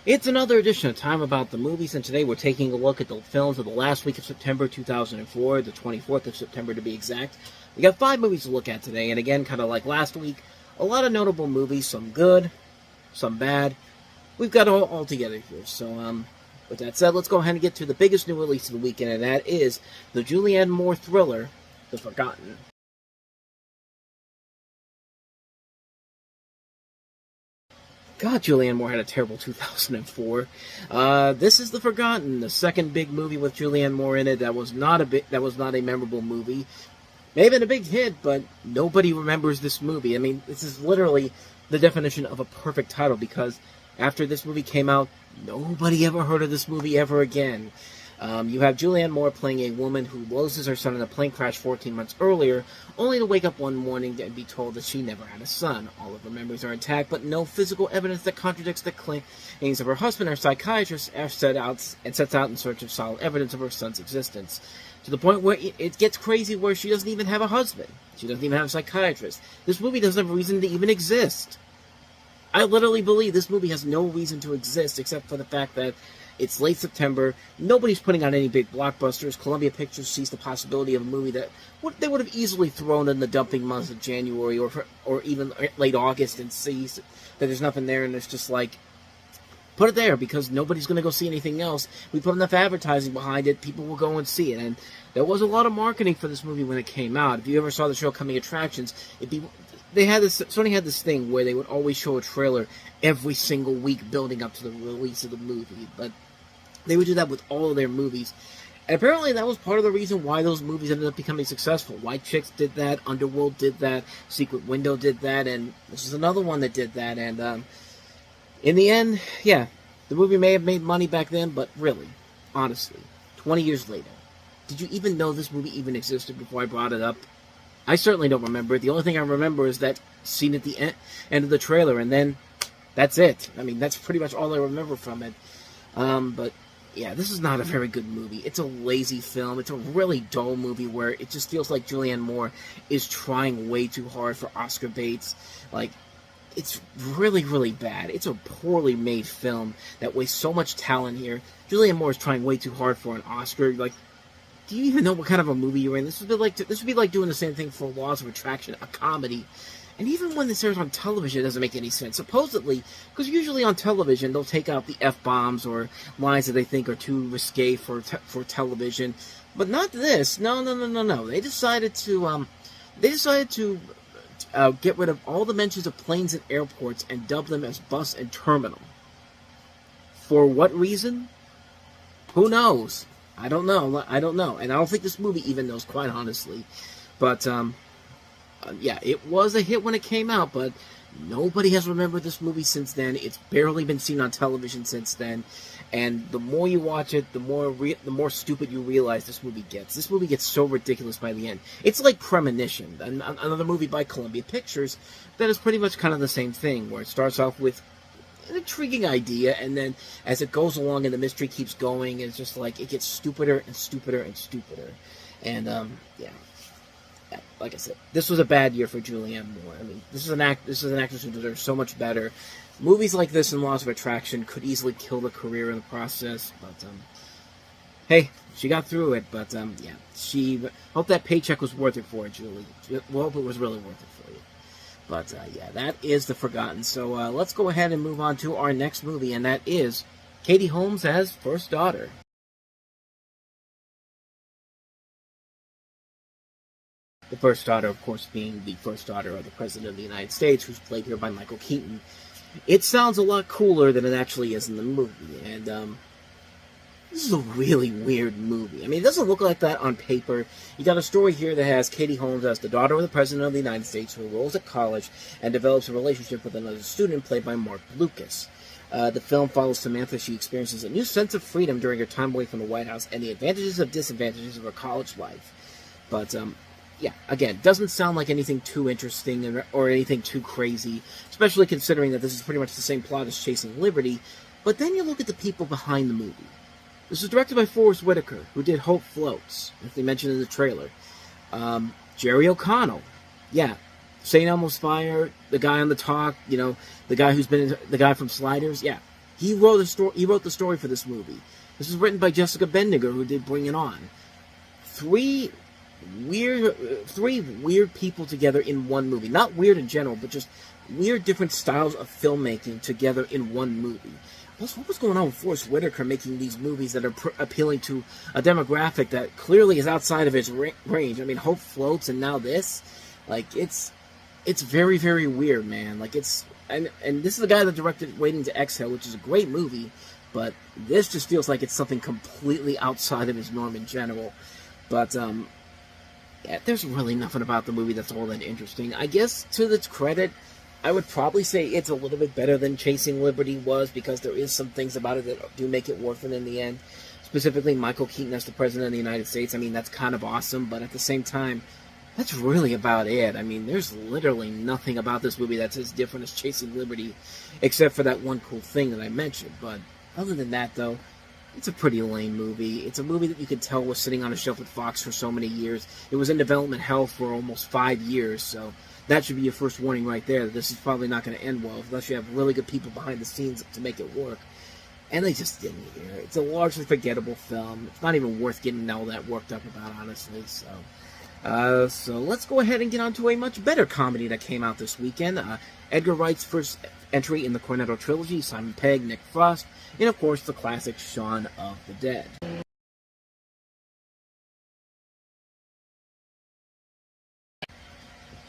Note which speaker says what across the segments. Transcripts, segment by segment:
Speaker 1: It's another edition of Time About the Movies, and today we're taking a look at the films of the last week of September 2004, the 24th of September to be exact. We got 5 movies to look at today, and again, kind of like last week, a lot of notable movies, some good, some bad. We've got it all together here, so with that said, let's go ahead and get to the biggest new release of the weekend, and that is the Julianne Moore thriller, The Forgotten. God, Julianne Moore had a terrible 2004. This is The Forgotten, the second big movie with Julianne Moore in it. That was not a memorable movie. May have been a big hit, but nobody remembers this movie. I mean, this is literally the definition of a perfect title, because after this movie came out, nobody ever heard of this movie ever again. You have Julianne Moore playing a woman who loses her son in a plane crash 14 months earlier, only to wake up one morning and be told that she never had a son. All of her memories are intact, but no physical evidence that contradicts the claims of her husband. Her psychiatrist sets out in search of solid evidence of her son's existence, to the point where it gets crazy, where she doesn't even have a husband. She doesn't even have a psychiatrist. This movie doesn't have a reason to even exist. I literally believe this movie has no reason to exist except for the fact that it's late September. Nobody's putting out any big blockbusters. Columbia Pictures sees the possibility of a movie that they would have easily thrown in the dumping months of January or even late August, and sees that there's nothing there, and it's just like, put it there because nobody's going to go see anything else. We put enough advertising behind it, people will go and see it. And there was a lot of marketing for this movie when it came out. If you ever saw the show Coming Attractions, Sony had this thing where they would always show a trailer every single week building up to the release of the movie, but they would do that with all of their movies. And apparently that was part of the reason why those movies ended up becoming successful. White Chicks did that, Underworld did that, Secret Window did that, and this is another one that did that. And in the end, yeah, the movie may have made money back then, but really, honestly, 20 years later, did you even know this movie even existed before I brought it up? I certainly don't remember it. The only thing I remember is that scene at the end of the trailer, and then that's it. I mean, that's pretty much all I remember from it. But yeah, this is not a very good movie. It's a lazy film. It's a really dull movie where it just feels like Julianne Moore is trying way too hard for Oscar baits. Like, it's really, really bad. It's a poorly made film that wastes so much talent here. Julianne Moore is trying way too hard for an Oscar. Like, do you even know what kind of a movie you're in? This would be like doing the same thing for Laws of Attraction, a comedy. And even when this airs on television, it doesn't make any sense. Supposedly, because usually on television, they'll take out the F-bombs or lines that they think are too risque for television. But not this. No. They decided to get rid of all the mentions of planes and airports and dub them as bus and terminal. For what reason? Who knows? I don't know. And I don't think this movie even knows, quite honestly. But, yeah, it was a hit when it came out, but nobody has remembered this movie since then. It's barely been seen on television since then, and the more you watch it, the more stupid you realize this movie gets. This movie gets so ridiculous by the end. It's like Premonition, another movie by Columbia Pictures that is pretty much kind of the same thing, where it starts off with an intriguing idea, and then as it goes along and the mystery keeps going, it's just like it gets stupider and stupider and stupider. And yeah. Like I said, this was a bad year for Julianne Moore. I mean, this is an actress who deserves so much better. Movies like this and Laws of Attraction could easily kill the career in the process. But hey, she got through it. But yeah, she hope that paycheck was worth it for her, Julie. We hope it was really worth it for you. But yeah, that is The Forgotten. So let's go ahead and move on to our next movie, and that is Katie Holmes as First Daughter. The first daughter, of course, being the first daughter of the President of the United States, who's played here by Michael Keaton. It sounds a lot cooler than it actually is in the movie, and this is a really weird movie. I mean, it doesn't look like that on paper. You got a story here that has Katie Holmes as the daughter of the President of the United States, who enrolls at college and develops a relationship with another student played by Mark Lucas. The film follows Samantha. She experiences a new sense of freedom during her time away from the White House and the advantages and disadvantages of her college life. But yeah, again, doesn't sound like anything too interesting or anything too crazy, especially considering that this is pretty much the same plot as Chasing Liberty. But then you look at the people behind the movie. This was directed by Forrest Whitaker, who did Hope Floats, as they mentioned in the trailer. Jerry O'Connell, yeah, St. Elmo's Fire, the guy on the talk, you know, the guy who's been the guy from Sliders, yeah. He wrote the story for this movie. This was written by Jessica Bendiger, who did Bring It On. Three weird people together in one movie. Not weird in general, but just weird different styles of filmmaking together in one movie. Plus, what was going on with Forrest Whitaker making these movies that are appealing to a demographic that clearly is outside of his range? I mean, Hope Floats and now this. Like, it's very, very weird, man. Like, and this is the guy that directed Waiting to Exhale, which is a great movie, but this just feels like it's something completely outside of his norm in general. But, yeah, there's really nothing about the movie that's all that interesting. I guess, to its credit, I would probably say it's a little bit better than Chasing Liberty was, because there is some things about it that do make it worth it in the end. Specifically, Michael Keaton as the President of the United States. I mean, that's kind of awesome, but at the same time, that's really about it. I mean, there's literally nothing about this movie that's as different as Chasing Liberty, except for that one cool thing that I mentioned. But other than that, though, it's a pretty lame movie. It's a movie that you could tell was sitting on a shelf at Fox for so many years. It was in development hell for almost 5 years, so that should be your first warning right there, that this is probably not going to end well, unless you have really good people behind the scenes to make it work. And they just didn't here. It's a largely forgettable film. It's not even worth getting all that worked up about, honestly. So let's go ahead and get on to a much better comedy that came out this weekend. Edgar Wright's first entry in the Cornetto trilogy, Simon Pegg, Nick Frost, and of course the classic Shaun of the Dead.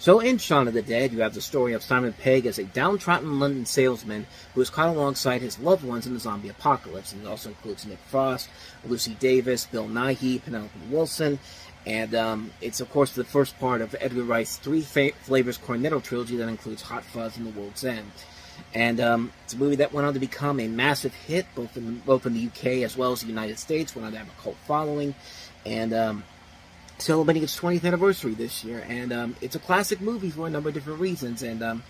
Speaker 1: So in Shaun of the Dead, you have the story of Simon Pegg as a downtrodden London salesman who is caught alongside his loved ones in the zombie apocalypse. And it also includes Nick Frost, Lucy Davis, Bill Nighy, Penelope Wilson, and it's, of course, the first part of Edgar Wright's Three Flavors Cornetto trilogy that includes Hot Fuzz and The World's End. And it's a movie that went on to become a massive hit, both in the UK as well as the United States, went on to have a cult following, and celebrating its 20th anniversary this year. And it's a classic movie for a number of different reasons. And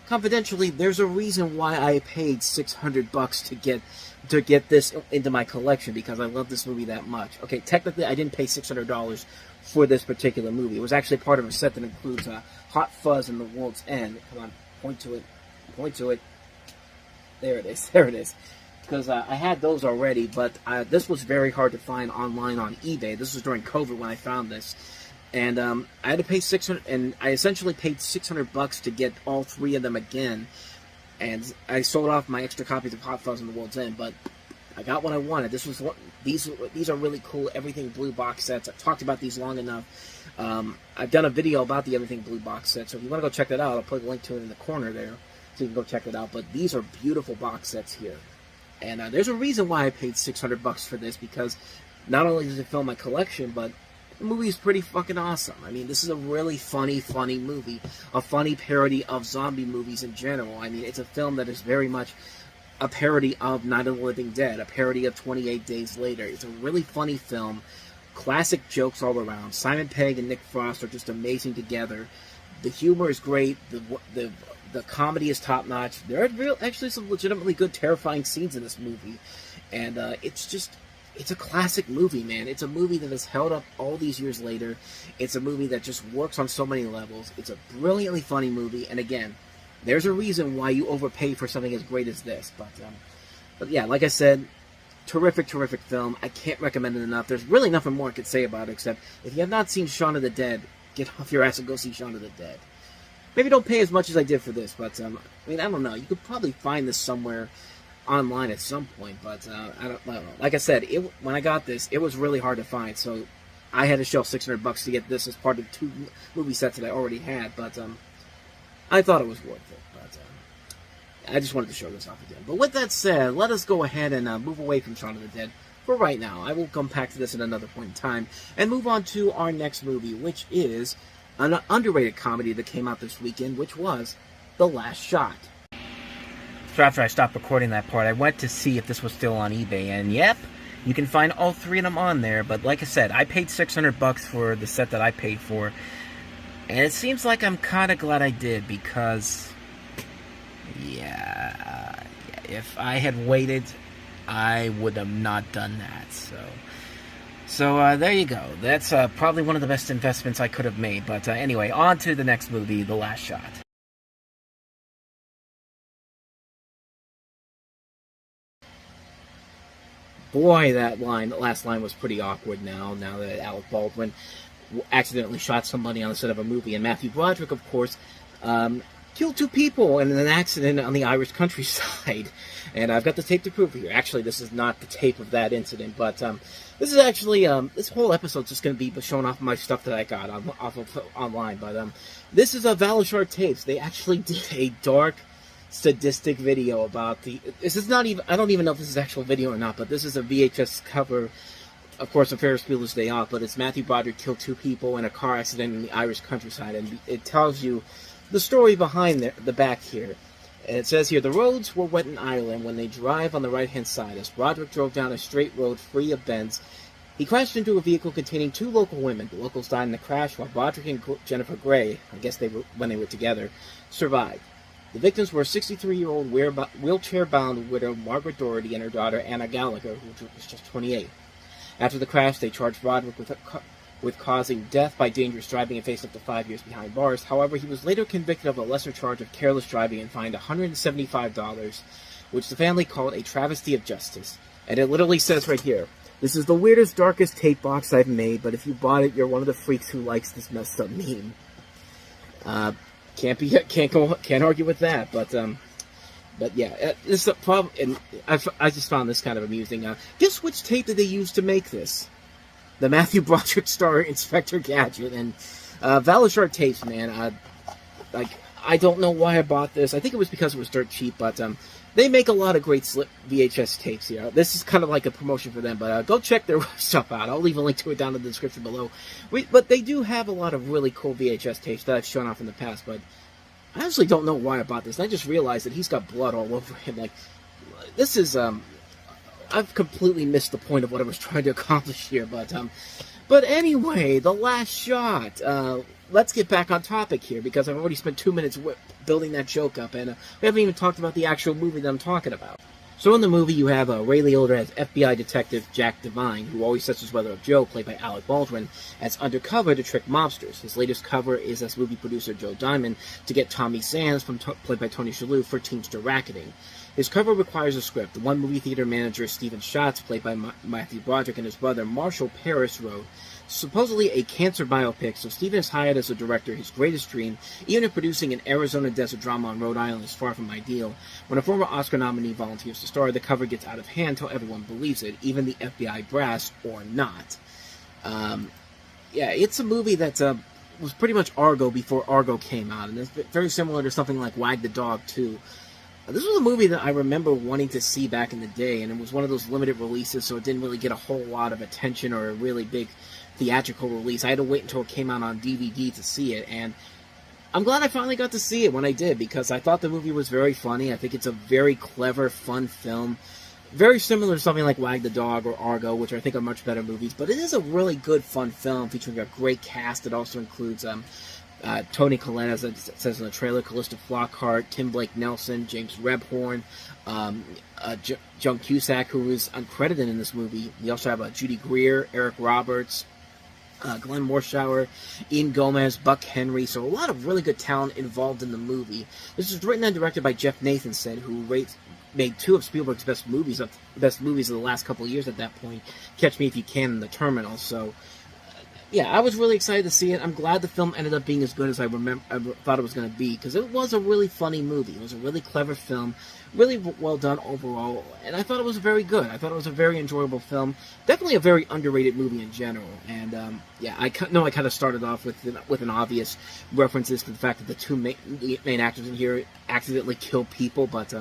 Speaker 1: confidentially, there's a reason why I paid $600 to get this into my collection, because I love this movie that much. Okay, technically, I didn't pay $600 for this particular movie. It was actually part of a set that includes Hot Fuzz and The World's End. Come on, point to it. There it is. Because I had those already, but this was very hard to find online on eBay. This was during COVID when I found this. And I had to pay $600, and I essentially paid $600 to get all three of them again. And I sold off my extra copies of Hot Fuzz and The World's End, but I got what I wanted. These are really cool Everything Blue box sets. I've talked about these long enough. I've done a video about the Everything Blue box set, so if you want to go check that out, I'll put a link to it in the corner there, so you can go check it out. But these are beautiful box sets here. And there's a reason why I paid $600 for this, because not only does it fill my collection, but the movie is pretty fucking awesome. I mean, this is a really funny movie. A funny parody of zombie movies in general. I mean, it's a film that is very much a parody of Night of the Living Dead, a parody of 28 Days Later. It's a really funny film. Classic jokes all around. Simon Pegg and Nick Frost are just amazing together. The humor is great. The comedy is top-notch. There are actually some legitimately good, terrifying scenes in this movie. And it's a classic movie, man. It's a movie that has held up all these years later. It's a movie that just works on so many levels. It's a brilliantly funny movie. And again, there's a reason why you overpay for something as great as this. But yeah, like I said, terrific film. I can't recommend it enough. There's really nothing more I could say about it, except if you have not seen Shaun of the Dead, get off your ass and go see Shaun of the Dead. Maybe don't pay as much as I did for this, but I mean, I don't know. You could probably find this somewhere online at some point, but I don't know. Like I said, when I got this, it was really hard to find, so I had to shell $600 to get this as part of 2 movie sets that I already had. But I thought it was worth it. But I just wanted to show this off again. But with that said, let us go ahead and move away from Shaun of the Dead for right now. I will come back to this at another point in time and move on to our next movie, which is an underrated comedy that came out this weekend, which was The Last Shot. So after I stopped recording that part, I went to see if this was still on eBay, and yep, you can find all 3 of them on there. But like I said, I paid $600 for the set that I paid for, and it seems like I'm kind of glad I did, because yeah, if I had waited, I would have not done that. So there you go. That's probably one of the best investments I could have made. But anyway, on to the next movie, The Last Shot. boy, that last line was pretty awkward now that Alec Baldwin accidentally shot somebody on the set of a movie. And Matthew Broderick, of course, killed 2 people in an accident on the Irish countryside. And I've got the tape to prove it here. Actually, this is not the tape of that incident, but this is actually, this whole episode's just going to be showing off my stuff that I got off of online. But this is a Valishard tapes. They actually did a dark, sadistic video about this is not even, I don't even know if this is actual video or not, but this is a VHS cover, of course, of Ferris Bueller's Day Off, but it's Matthew Broderick killed 2 people in a car accident in the Irish countryside, and it tells you the story behind the back here. And it says here, the roads were wet in Ireland when they drive on the right-hand side. As Broderick drove down a straight road free of bends, he crashed into a vehicle containing 2 local women. The locals died in the crash, while Broderick and Jennifer Gray, I guess when they were together, survived. The victims were a 63-year-old wheelchair-bound widow, Margaret Doherty, and her daughter, Anna Gallagher, who was just 28. After the crash, they charged Broderick with causing death by dangerous driving and faced up to 5 years behind bars. However, he was later convicted of a lesser charge of careless driving and fined $175, which the family called a travesty of justice. And it literally says right here, this is the weirdest, darkest tape box I've made, but if you bought it, you're one of the freaks who likes this messed up meme. Can't argue with that, but yeah, this is a problem, and I just found this kind of amusing. Guess which tape did they use to make this? The Matthew Broderick star Inspector Gadget, and Valishard tapes, man. I don't know why I bought this. I think it was because it was dirt cheap, but they make a lot of great VHS tapes here. This is kind of like a promotion for them, but go check their stuff out. I'll leave a link to it down in the description below. But they do have a lot of really cool VHS tapes that I've shown off in the past, but I actually don't know why I bought this. I just realized that he's got blood all over him. Like, this is, I've completely missed the point of what I was trying to accomplish here, but anyway, the last shot. Let's get back on topic here, because I've already spent 2 minutes building that joke up, and we haven't even talked about the actual movie that I'm talking about. So in the movie, you have Ray Liotta as FBI detective Jack Devine, who always sets his weather up Joe, played by Alec Baldwin, as undercover to trick mobsters. His latest cover is as movie producer Joe Diamond to get Tommy Sands, played by Tony Shalhoub, for Teamster racketing. His cover requires a script. The one movie theater manager, Stephen Schatz, played by Matthew Broderick, and his brother, Marshall Paris, wrote supposedly a cancer biopic, so Stephen is hired as a director, his greatest dream. Even if producing an Arizona desert drama on Rhode Island is far from ideal, when a former Oscar nominee volunteers to star, the cover gets out of hand until everyone believes it, even the FBI brass or not. Yeah, it's a movie that was pretty much Argo before Argo came out, and it's very similar to something like Wag the Dog 2. This was a movie that I remember wanting to see back in the day, and it was one of those limited releases, so it didn't really get a whole lot of attention or a really big theatrical release. I had to wait until it came out on DVD to see it, and I'm glad I finally got to see it when I did, because I thought the movie was very funny. I think it's a very clever, fun film. Very similar to something like Wag the Dog or Argo, which I think are much better movies, but it is a really good, fun film featuring a great cast. It also includes Toni Collette, as it says in the trailer, Callista Flockhart, Tim Blake Nelson, James Rebhorn, Joan Cusack, who is uncredited in this movie. We also have Judy Greer, Eric Roberts, Glenn Morshower, Ian Gomez, Buck Henry, so a lot of really good talent involved in the movie. This was written and directed by Jeff Nathanson, who made 2 of Spielberg's best movies of the last couple of years at that point, Catch Me If You Can and The Terminal. So yeah, I was really excited to see it. I'm glad the film ended up being as good as I thought it was going to be, because it was a really funny movie. It was a really clever film, really well done overall, and I thought it was very good. I thought it was a very enjoyable film. Definitely a very underrated movie in general. And yeah, I know I kind of started off with an obvious references to the fact that the 2 main actors in here accidentally kill people, but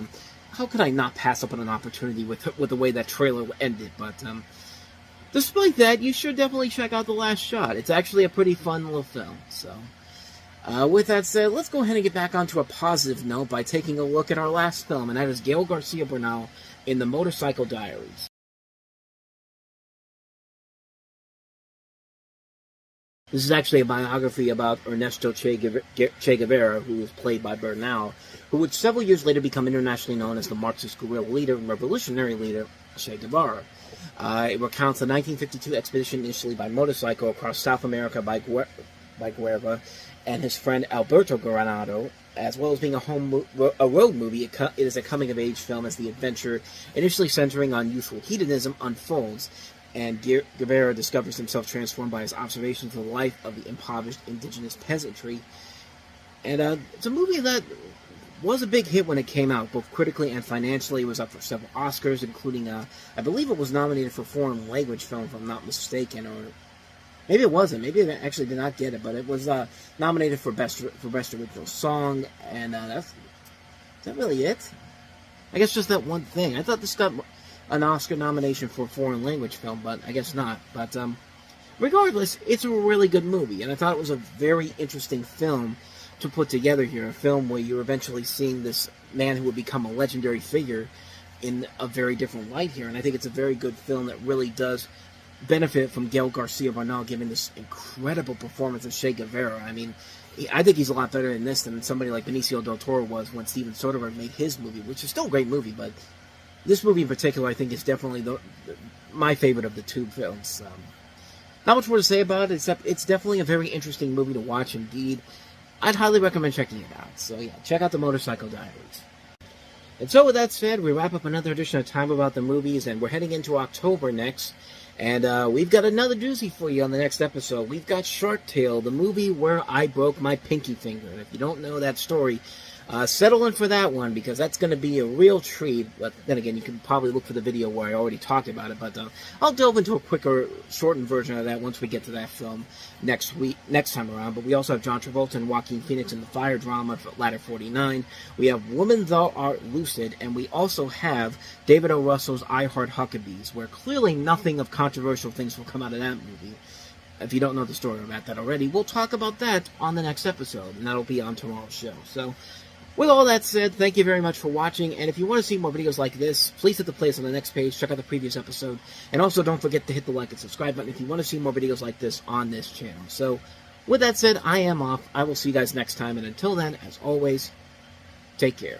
Speaker 1: how could I not pass up on an opportunity with the way that trailer ended? But despite that, you should definitely check out The Last Shot. It's actually a pretty fun little film. So, with that said, let's go ahead and get back onto a positive note by taking a look at our last film, and that is Gael Garcia Bernal in The Motorcycle Diaries. This is actually a biography about Ernesto Che Guevara, who was played by Bernal, who would several years later become internationally known as the Marxist guerrilla leader and revolutionary leader, Che Guevara. It recounts the 1952 expedition initially by motorcycle across South America by by Guerra and his friend Alberto Granado, as well as being a road movie. It is a coming-of-age film as the adventure, initially centering on youthful hedonism, unfolds, and Guevara discovers himself transformed by his observations of the life of the impoverished indigenous peasantry. And it's a movie that was a big hit when it came out, both critically and financially. It was up for several Oscars, including, I believe it was nominated for Foreign Language Film, if I'm not mistaken, or maybe it wasn't. Maybe it actually did not get it, but it was nominated for Best Original Song, and is that really it? I guess just that one thing. I thought this got an Oscar nomination for Foreign Language Film, but I guess not. But regardless, it's a really good movie, and I thought it was a very interesting film to put together here, a film where you're eventually seeing this man who would become a legendary figure in a very different light here, and I think it's a very good film that really does benefit from Gael Garcia Bernal giving this incredible performance of Che Guevara. I mean, I think he's a lot better in this than somebody like Benicio del Toro was when Steven Soderbergh made his movie, which is still a great movie, but this movie in particular I think is definitely my favorite of the two films. Not much more to say about it, except it's definitely a very interesting movie to watch indeed. I'd highly recommend checking it out. So yeah, check out the Motorcycle Diaries. And so with that said, we wrap up another edition of Time About the Movies, and we're heading into October next. And we've got another doozy for you on the next episode. We've got Shark Tale, the movie where I broke my pinky finger. And if you don't know that story, settle in for that one, because that's going to be a real treat. But then again, you can probably look for the video where I already talked about it. But I'll delve into a quicker, shortened version of that once we get to that film next time around. But we also have John Travolta and Joaquin Phoenix in the fire drama for Ladder 49. We have Woman Thou Art Lucid, and we also have David O. Russell's I Heart Huckabees, where clearly nothing of controversial things will come out of that movie. If you don't know the story about that already, we'll talk about that on the next episode, and that'll be on tomorrow's show. So, with all that said, thank you very much for watching, and if you want to see more videos like this, please hit the playlist on the next page, check out the previous episode, and also don't forget to hit the like and subscribe button if you want to see more videos like this on this channel. So, with that said, I am off. I will see you guys next time, and until then, as always, take care.